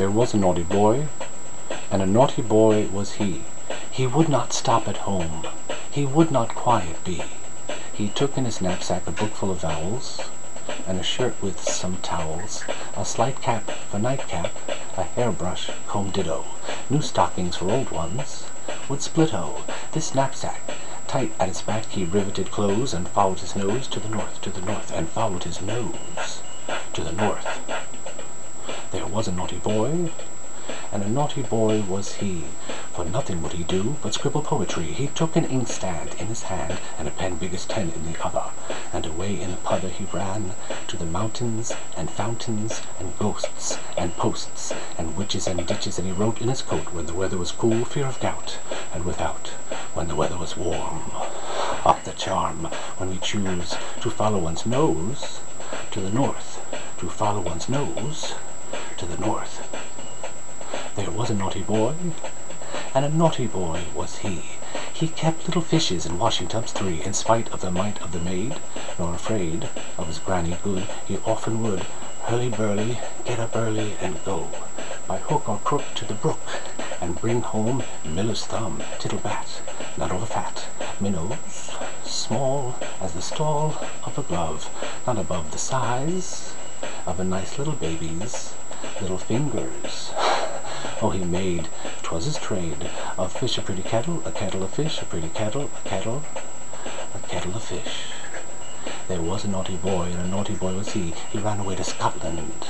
There was a naughty boy, and a naughty boy was he. He would not stop at home, he would not quiet be. He took in his knapsack a book full of vowels, and a shirt with some towels, a slight cap for nightcap, a hairbrush, comb ditto, new stockings for old ones, would split-o. This knapsack, tight at his back he riveted close, and followed his nose to the north, and followed his nose to the north. There was a naughty boy, and a naughty boy was he. For nothing would he do but scribble poetry. He took an inkstand in his hand, and a pen big as 10 in the other, and away in a puther he ran to the mountains and fountains and ghosts and posts and witches and ditches, and he wrote in his coat, when the weather was cool, fear of gout, and without, when the weather was warm. Up the charm, when we choose to follow one's nose to the north, to follow one's nose to the north. There was a naughty boy, and a naughty boy was he. He kept little fishes in washing tubs 3, in spite of the might of the maid, nor afraid of his granny good. He often would hurly-burly, get up early and go, by hook or crook to the brook, and bring home miller's thumb, tittle-bat, not over fat, minnows, small as the stall of a glove, not above the size of a nice little baby's little fingers. Oh, he made, 'twas his trade, of fish a pretty kettle, a kettle of fish, a pretty kettle, a kettle of fish. There was a naughty boy, and a naughty boy was he. He ran away to Scotland,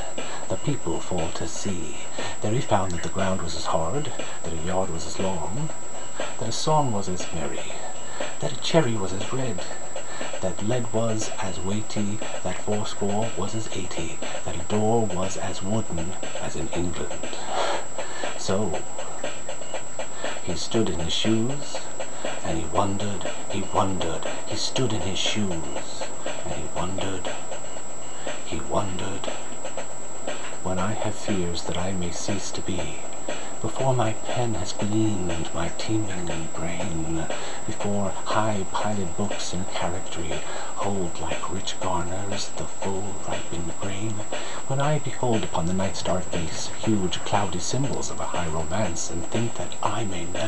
the people for to see. There he found that the ground was as hard, that a yard was as long, that a song was as merry, that a cherry was as red, that lead was as weighty, that 80 was as 80, that a door was as wooden as in England. So he stood in his shoes, and he wondered, he stood in his shoes, and he wondered. When I have fears that I may cease to be, before my pen has gleaned my teeming brain, before high-piled books in charactery hold like rich garners the full ripened grain, when I behold upon the night's dark face huge cloudy symbols of a high romance, and think that I may never